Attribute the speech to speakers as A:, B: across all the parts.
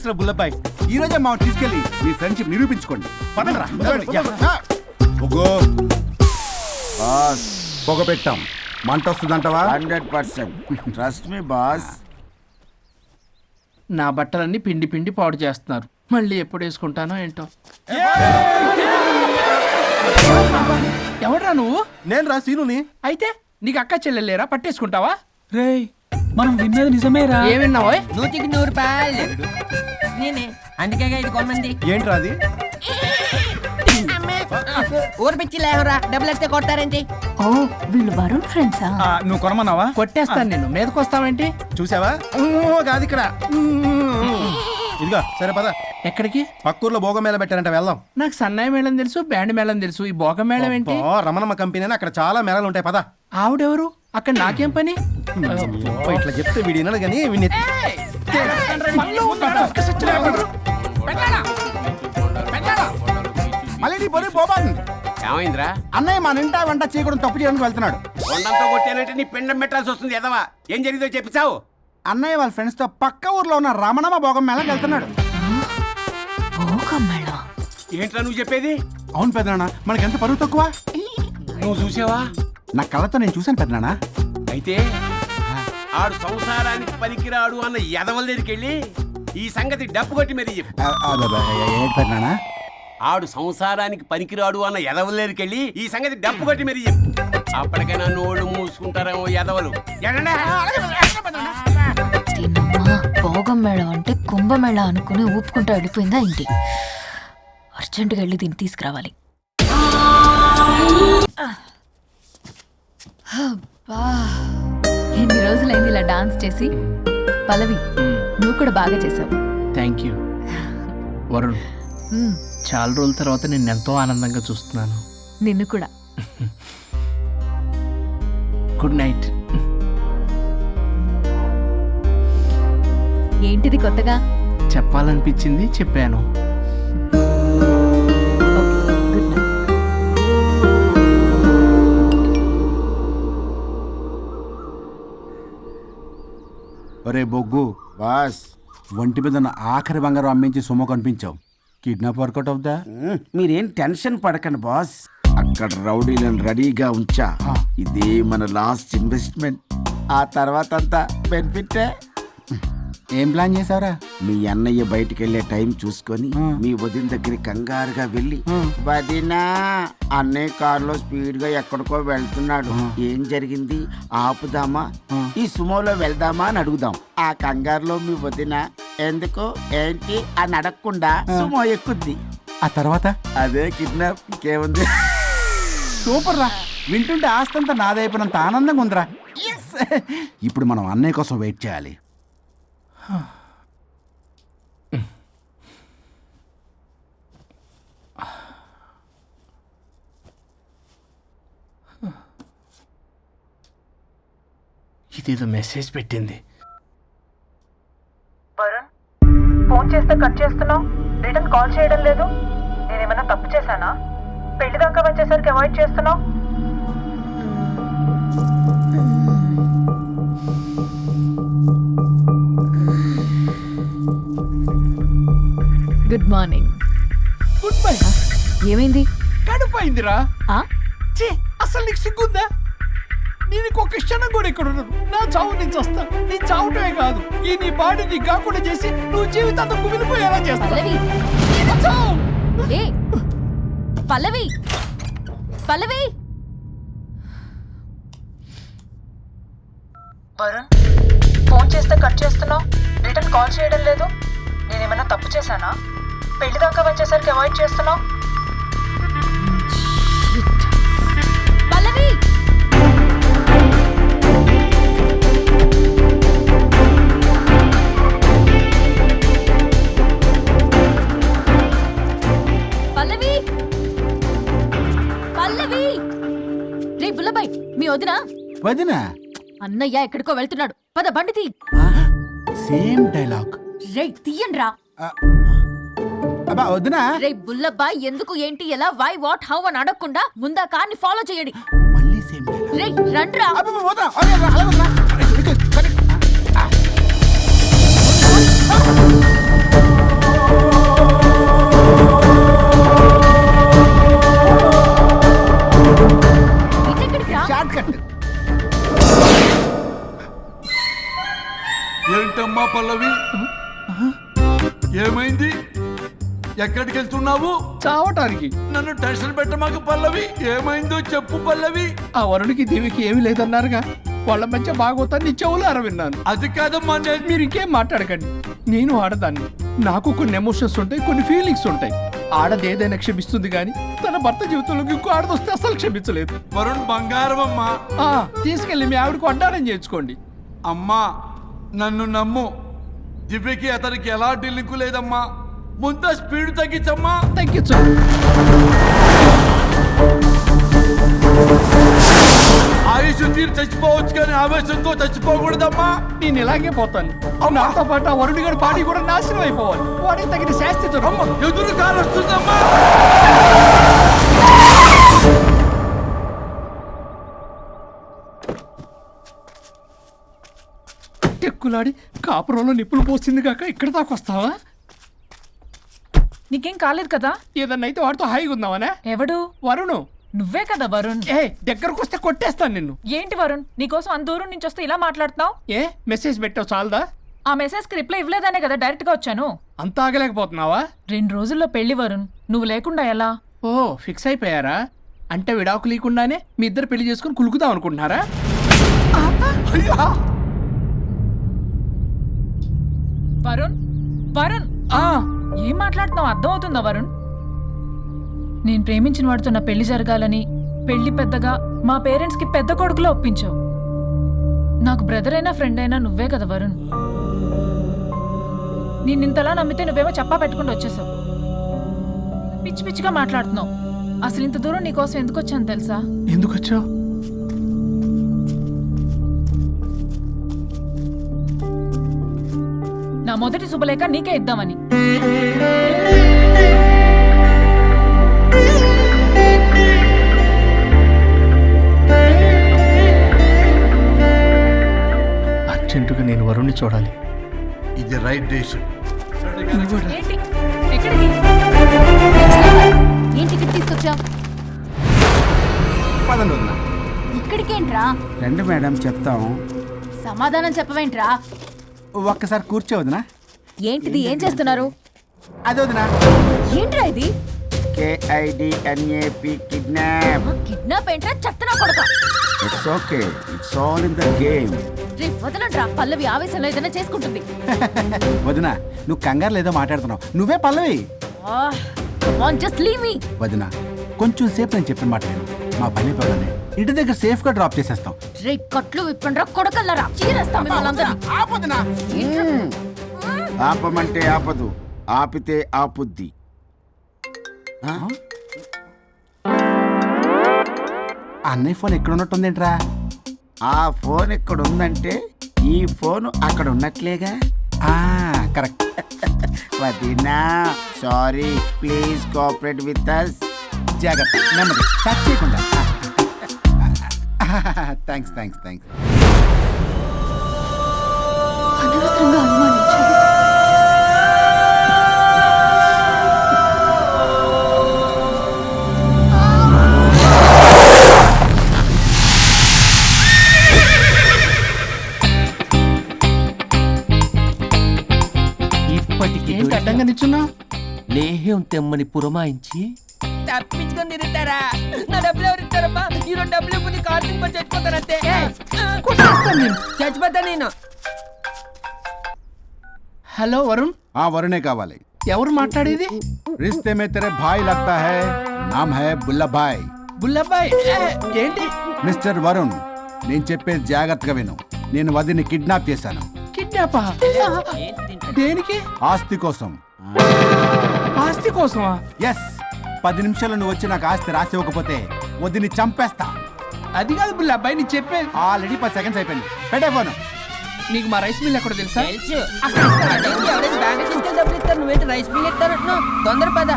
A: Thanks రా బుల్లబ్బాయ్. ఈ రోజే మా తీసుకెళ్ళి మీ ఫ్రెండ్షిప్ నిరూపించుకోండి. పదండ్రా. పొగ పెట్టాం, మంట వస్తుందంటవా?
B: 100% ట్రస్ట్ మీ బాస్.
C: నా బట్టలన్నీ పిండి పిండి పాడు చేస్తున్నారు. మళ్ళీ ఎప్పుడు వేసుకుంటానో ఏంటో. ఎవడ్రా నువ్వు?
A: నేను రా సీనుని.
C: అయితే నీకు అక్క చెల్లెలేరా? పట్టేసుకుంటావా?
D: రేయ్ మనం విన్నది నిజమేరా?
C: ఏమిన్నావో?
E: 100కి 100 రూపాయలు నేనే, అందుకే ఇది కొమ్మంది.
A: ఏంట్రా అది?
E: ఊరు పిచ్చి లేవరా, డబ్బులు ఎత్తే కొడతారేంటి?
F: ఓ వీళ్ళు వరుణ్ ఫ్రెండ్సా?
D: నువ్వు కొనమన్నావా?
C: కొట్టేస్తాను నేను. మీదకొస్తావేంటి?
A: చూసావా? కాదు ఇక్కడ. ఇదిగో సరే పద.
C: ఎక్కడికి?
A: పక్కూర్లో భోగం మేళ పెట్టారంట, వెళ్దాం.
C: నాకు సన్నాయి మేళం తెలుసు, బ్యాండ్ మేళం తెలుసు. ఈ బోగం మేళం ఏంటి?
A: రమణమ్మ కంపెనీ అని అక్కడ చాలా మేళలు ఉంటాయి, పద.
C: ఆవిడెవరు? అక్కడ నాకేం పని?
A: ఇట్లా చెప్తే వీడి వినడు కానీ వీడిని మళ్ళీ నీ బొరి పోబాంది.
B: ఏమైందిరా?
A: అన్నయ్య మన ఇంటా వెంట చీకడం తప్పు చేయడానికి వెళ్తున్నాడు.
B: కొండంతో కొట్టానంటే నీ పిండం పెట్టాల్సి వస్తుంది ఎదవా. ఏం జరిగిందో చెప్పిచావు?
A: అన్నయ్య వాళ్ళ ఫ్రెండ్స్ తో పక్క ఊర్లో ఉన్న రమణమ్మ భోగం మేళకి వెళ్తున్నాడు.
B: ఏంట్రా నువ్వు చెప్పేది?
A: అవును పెద్దనాన్న, మనకి ఎంత పరువు తక్కువ.
B: నువ్వు చూసావా?
A: నా కళ్ళతో నేను చూశాను పెద్దనాన్న.
B: అయితే ఆడు సంసారానికి పనికిరాడు అన్న ఎదవల దగ్గరికి వెళ్ళి ఈ సంగతి డప్పు కొట్టి మరీ చెప్పు.
A: ఏంటి పెద్దనాన్న?
B: ఆడు సంసారానికి పనికిరాడు అన్న ఎదవల దగ్గరికి వెళ్ళి ఈ సంగతి డప్పు కొట్టి మరీ చెప్పు. అప్పటికైనా నోళ్ళు మూసుకుంటారేమో ఎదవలు.
F: భోగం మేళం అంటే కుంభమేళ అనుకుని ఊపుకుంటూ వెళ్ళిపోయిందా ఏంటి? అర్జెంటుగా వెళ్ళి దీన్ని తీసుకురావాలి. ఎన్ని రోజులైంది ఇలా డాన్స్ చేసి. పల్లవి నువ్వు కూడా బాగా చేసావు.
C: Thank you Varun. చాలా రోజుల తర్వాత నేను ఎంతో ఆనందంగా చూస్తున్నాను.
F: నిన్ను కూడా.
C: Good night.
F: ఏంటిది కొత్తగా?
C: చెప్పాలనిపించింది, చెప్పాను.
F: Good night.
A: ఒరే బొగ్గు
B: బాస్,
A: ఒంటి మీద ఉన్న ఆఖరి బంగారం అమ్మించి సొమ్ము కనిపించావు. కిడ్నాప్ వర్కౌట్ అవుతా?
B: మీరేం టెన్షన్ పడకండి బాస్. అక్కడ రౌడీలను రెడీగా ఉంచా. ఇదే మన లాస్ట్ ఇన్వెస్ట్మెంట్. ఆ తర్వాత అంతా బెనిఫిటే.
A: ఏం ప్లాన్ చేసావురా?
B: మీ అన్నయ్య బయటికి వెళ్ళే టైం చూసుకొని మీ వదిన దగ్గర కంగారుగా వెళ్ళి, వదినా అన్నయ్య కారులో స్పీడ్ గా ఎక్కడికో వెళ్తున్నాడు, ఏం జరిగింది, ఆపుదామా, ఈ సుమోలో వెళ్దామా అని అడుగుదాం. ఆ కంగారులో మీ వదిన ఎందుకు ఏంటి అని అడగకుండా సుమో ఎక్కుద్ది.
A: ఆ తర్వాత
B: అదే కిడ్నాప్. ఇంకేముంది?
A: సూపర్ రా. వింటుంటే ఆస్తంతా నాదైపోయినంత ఆనందంగా ఉందిరా. ఇప్పుడు మనం అన్నయ్య కోసం వెయిట్ చేయాలి.
C: ఇదేదో మెసేజ్ పెట్టింది.
G: వరుణ్, ఫోన్ చేస్తే కట్ చేస్తున్నావు, రిటర్న్ కాల్ చేయడం లేదు. నేనేమన్నా తప్పు చేశానా? పెళ్లి దాకా వచ్చేసరికి అవాయిడ్ చేస్తున్నావు.
F: Good morning.
C: Good bye.
F: ఏమైంది?
C: కడుపైందిరా.
F: ఆ?
C: ఛీ, అసలు నీకు సిగ్గుందా? నేను ఒక్క క్షణం కూడా ఇక్కడ ఉన్నాను. నా చావు నుంచి వస్తా. నీ చావుటమే కాదు, ఈ నీ బాడీ నీకు కాకుండా చేసి నువ్వు జీవితాంతం కుమిలిపోయేలా చేస్తా.
F: పల్లవి, ఏ పల్లవి, పల్లవి.
G: వరుణ్, ఫోన్ చేస్తే కట్ చేస్తున్నావు, రిటర్న్ కాల్ చేయడం లేదు. నేనేమన్నా తప్పు చేశానా? పెళ్లి దాకా వచ్చేసరికి అవాయిడ్ చేస్తున్నావు.
F: పల్లవి, పల్లవి, పల్లవి. రే బుల్లబాయ్, మీ వదినా?
A: వదినా?
F: అన్నయ్య ఎక్కడికో వెళ్తున్నాడు, పద బండి తీ.
A: Same dialogue.
F: రే తీయండి రా.
A: అబ్బా వదినా.
F: రే బుల్లబాయ్, ఎందుకు ఏంటి ఎలా వై వాట్ హౌ అని అడగకుండా ముందా కార్ని ఫాలో చేయండి.
A: మళ్ళీ సేమ్ డైలాగ్.
F: రే రండ్రా.
A: అబ్బా వదినా, అలా వదినా.
H: పల్లవి ఏమైంది? ఎక్కడికి వెళ్తున్నావు?
C: చావటానికి.
H: నన్ను టెన్షన్ పెట్టమాక పల్లవి. ఏమైందో చెప్పు పల్లవి.
C: ఆ వరుడికి దేవికి ఏమీ లేదన్నారుగా, వాళ్ళ మధ్య బాగోతాన్ని చెవులారా విన్నాను.
H: అది కాదమ్మా, నేను
C: మీరు ఇంకేం మాట్లాడకండి. నేను ఆడదాన్ని, నాకు కొన్ని ఎమోషన్స్ ఉంటాయి, కొన్ని ఫీలింగ్స్ ఉంటాయి. ఆడది ఏదైనా క్షమిస్తుంది కానీ తన భర్త జీవితంలోకి ఇంకో ఆడదొస్తే అసలు క్షమించలేదు.
H: వరుణ్ బంగారం అమ్మా.
C: తీసుకెళ్ళి మీ ఆవిడకు వడ్డానం చేయించుకోండి.
H: అమ్మా నన్ను నమ్ము, దివ్యకి అతనికి ఎలాంటి లింకు లేదమ్మా. ముందు స్పీడ్ తగ్గించమ్మా.
C: తగ్గించు.
H: ఆయుష్ తీరు చచ్చిపోవచ్చు కానీ ఆవేశంతో చచ్చిపోకూడదమ్మా.
C: నేను ఇలాగే పోతాను. నాతో పాటు ఆ వరుడి గారి బాడీ కూడా నాశనం అయిపోవాలి. వాడికి తగిన శాస్తి దొరకదు.
H: ఎదురు కారు వస్తుందమ్మా.
C: టెక్కులాడి కాపురంలో నిప్పులు పోసింది కాక ఇక్కడ దాకా వస్తావా?
G: నీకేం కాలేదు కదా?
C: ఏదన్నా అయితే వాడితో హాయిగా ఉందామనే.
G: ఎవడు?
C: వరుణు.
G: నువ్వే కదా వరుణ్.
C: దగ్గరకు వస్తే కొట్టేస్తాను నిన్ను.
G: ఏంటి వరుణ్, నీకోసం అంత దూరం నుంచి వస్తే ఇలా మాట్లాడుతున్నావు?
C: మెసేజ్ పెట్టావు చాలదా?
G: ఆ మెసేజ్ కి రిప్లై ఇవ్వలేదనే కదా డైరెక్ట్ గా వచ్చాను.
C: అంత ఆగలేకపోతున్నావా?
G: 2 రోజుల్లో పెళ్లి వరుణ్, నువ్వు లేకుండా ఎలా?
C: ఓ ఫిక్స్ అయిపోయారా? అంటే విడాకు లేకుండానే మీ ఇద్దరు పెళ్లి చేసుకుని కులుకుదాం అనుకుంటున్నారా?
G: వరుణ్, వరుణ్, ఏం మాట్లాడుతున్నావు? అర్థం అవుతుందా వరుణ్? నేను ప్రేమించిన వాడితో నా పెళ్లి జరగాలని పెళ్లి పెద్దగా మా పేరెంట్స్ కి పెద్ద కొడుకులో ఒప్పించావు. నాకు బ్రదర్ అయినా ఫ్రెండ్ అయినా నువ్వే కదా వరుణ్. నేను ఇంతలా నమ్మితే నువ్వేమో చెప్పా పెట్టుకుంటూ వచ్చేసావు. పిచ్చి పిచ్చిగా మాట్లాడుతున్నావు. అసలు ఇంత దూరం నీకోసం ఎందుకు వచ్చాను తెలుసా?
C: ఎందుకు వచ్చావు?
G: నా మొదటి శుభలేఖ నీకే ఇద్దామని.
C: అర్జెంటుగా నేను వరుణ్ణి చూడాలి.
H: ఇది రైట్ డెసిషన్.
G: ఏంటి? ఎక్కడికి?
F: ఏం టికెట్ తీసుకొచ్చావు?
A: పదండి వదినా.
F: ఇక్కడికేంట్రా?
B: రండి మేడం చెప్తాం.
F: సమాధానం చెప్పవేంట్రా?
A: ఒక్కసారి కూర్చో వదినా.
F: ఏంటిది? ఏం చేస్తున్నారు?
A: అదే వదినా.
F: ఏంట్రా ఇది?
B: KIDNAP kidnap.
F: కిడ్నాప్ ఏంట్రా? చెత్తనా కొడక.
B: It's okay, it's all in the game.
F: రే వదలండ్రా, పల్లవి ఆవేశంలో ఏదైనా చేసుకుంటుంది.
A: వదినా నువ్వు కంగారు లేదో మాట్లాడుతున్నావు. నువ్వే పల్లవి.
F: Just leave me.
A: వదినా కొంచెం సేపు నేను చెప్పిన మాట విను. మా పని పగలనే ఇంటి దగ్గర సేఫ్ గా డ్రాప్ చేసేస్తాం.
F: రే కట్లు విప్పండ్రా కొడకల్లరా. చీరేస్తాం మిమ్మల్ని.
B: ఆపమంటే ఆపదు, ఆపితే ఆపుద్ది.
A: అన్నయ్య ఫోన్ ఎక్కడ ఉన్నట్టుందేంట్రా?
B: ఆ ఫోన్ ఎక్కడ ఉందంటే ఈ ఫోన్ అక్కడ ఉన్నట్లేగా.
A: కరెక్ట్.
B: వదినా sorry, please cooperate with us.
A: జాగ్రత్త, నెమ్మది, టచ్ చేయకుండా. Thanks thanks thanks.
F: అనవసరంగా అనుమానించాను.
C: ఏంటి అడ్డంగా నిల్చున్నా?
E: లేహ్యం తెమ్మని పురమాయించి తప్పించుకొని తిరుగుతారా? నా డబ్బులు ఎవరు ఇస్తారమ్మా? ఈరోజు డబ్బులు ఇవ్వదు, కార్తీక్ పని చచ్చిపోతానంతే. చచ్చిపోతా నేను.
C: హలో వరుణ్.
A: వరుణే కావాలి.
C: ఎవరు మాట్లాడేది?
A: रिश्ते में तेरे भाई लगता है, नाम है बुल्ला भाई.
C: బుల్లబ్బాయ్. ఏంటి?
A: మిస్టర్ వరుణ్, నేను చెప్పేది జాగ్రత్తగా విను. నేను వదిని కిడ్నాప్ చేశాను.
C: కిడ్నాపా? దేనికి?
A: ఆస్తి కోసం.
C: ఆస్తి కోసమా?
A: ఎస్. 10 నిమిషాలు నువ్వు వచ్చి నాకు ఆస్తి రాసి ఇవ్వకపోతే వదిని చంపేస్తా.
C: అది కాదు బుల్లబ్బాయ్, నీ చెప్పే.
A: ఆల్రెడీ 10 సెకండ్స్ అయిపోయింది. పెట్టే ఫోను.
C: నీకు మా రైస్ మిల్ ఎక్కడ తెలుసా?
E: తెలుసు. అక్కడ ఇస్తారంటే ఎవరైనా బ్యాంక్ తీసుకెళ్ళి డబ్బులు ఇస్తారు. నువ్వేంటి రైస్ బిల్ ఇస్తారంటున్నావు? తొందర పద.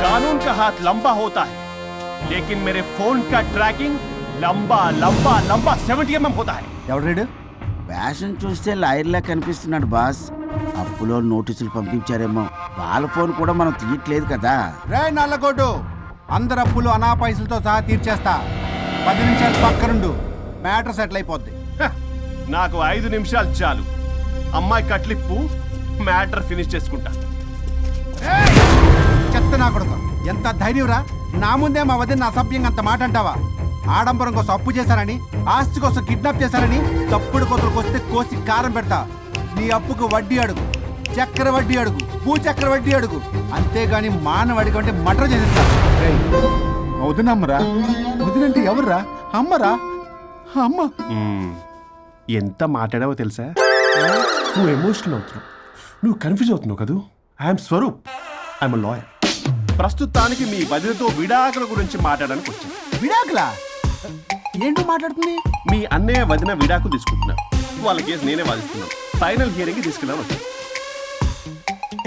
I: कानून का हाथ लंबा होता है, लेकिन मेरे फोन का ट्रैकिंग लंबा लंबा लंबा 70 mm होता है.
A: ఎవడు రీడు?
B: ఫ్యాషన్ చూస్తే లాయర్లా కనిపిస్తున్నాడు బాస్. అప్పులో నోటీసులు పంపించారేమో. వాళ్ళ ఫోన్ కూడా మనం తీయట్లేదు కదా.
A: రే నల్లకోటు, అందరు అప్పులు అనా పైసలతో సహా తీర్చేస్తా. 10 నిమిషాలు పక్కనుండు, మ్యాటర్ సెటిల్ అయిపోద్ది.
I: హ, నాకు 5 నిమిషాలు చాలు. అమ్మాయి కట్లిప్పు, మ్యాటర్ ఫినిష్ చేసుకుంటా.
A: చెత్త నా కొడుకు, ఎంత ధైర్యంరా! నా ముందే మా వదిన అసభ్యంగా అంత మాట అంటావా? ఆడంబరం కోసం అప్పు చేశారని, ఆస్తి కోసం కిడ్నాప్ చేశారని తప్పుడు కొతులకు వస్తే కోసి కారం పెడతా. నీ అప్పుకు వడ్డీ అడుగు, చక్కెర వడ్డీ అడుగు, భూచక్ర వడ్డీ అడుగు, అంతేగాని మానవ అడిగి అంటే మటర్ చేసేస్తా. వదినమ్మరా? వదినంటే ఎవర్రా? అమ్మరా? అమ్మ.
I: ఎంత మాట్లాడావో తెలుసా? నువ్వు ఎమోషనల్ అవుతున్నావు, నువ్వు కన్ఫ్యూజ్ అవుతున్నావు కదూ. I'm Swaroop, I'm lawyer. ప్రస్తుతానికి మీ వదినతో విడాకుల గురించి మాట్లాడడానికి వచ్చాను.
A: విడాకులా? ఏంటో మాట్లాడుతుంది?
I: మీ అన్నయ్య వదిన విడాకులు తీసుకుంటున్నారు. వాళ్ళ కేసు నేనే వాదిస్తున్నాను. ఫైనల్ హియరింగ్ తీసుకెళ్ళాను వచ్చాను.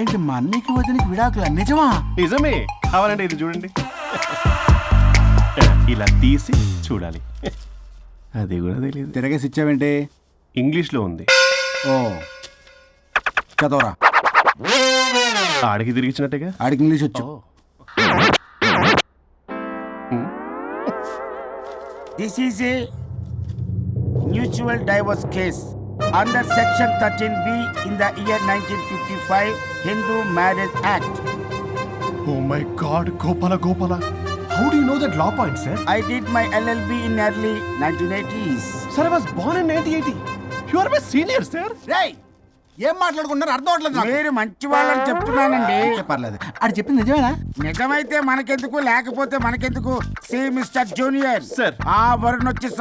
A: ఏంటి మా అన్నయ్యకి వదినకి విడాకులా? నిజమా?
I: నిజమే. కావాలంటే ఇది చూడండి. ఇలా తీసి చూడాలి. అది కూడా తెలియదు.
A: తిరగేసి ఇచ్చావేంటి?
I: ఇంగ్లీష్లో ఉంది.
A: ఓ, చదవరా.
I: ఆడికి తిరిగిచ్చినట్టుగా.
A: ఆడికి ఇంగ్లీష్ వచ్చు.
B: This is a mutual divorce case under section 13B in the year 1955 Hindu Marriage Act.
I: Oh my God, Gopala. How do you know that law point, sir?
B: I did my LLB in early 1980s.
I: Sir, I was born in 1980. You are my senior, sir.
A: రేయ్, ఏం మాట్లాడుకుంటున్నారు అర్థం అవట్లేదు నాకు.
B: మీరు మంచి వాళ్ళని చెప్తున్నానండి.
A: పర్లేదు, ఆడు చెప్పింది నిజమేనా?
B: నిజమైతే మనకెందుకు, లేకపోతే మనకెందుకు. See mister junior,
I: Sir.
B: ఆ వరుణ్ వచ్చి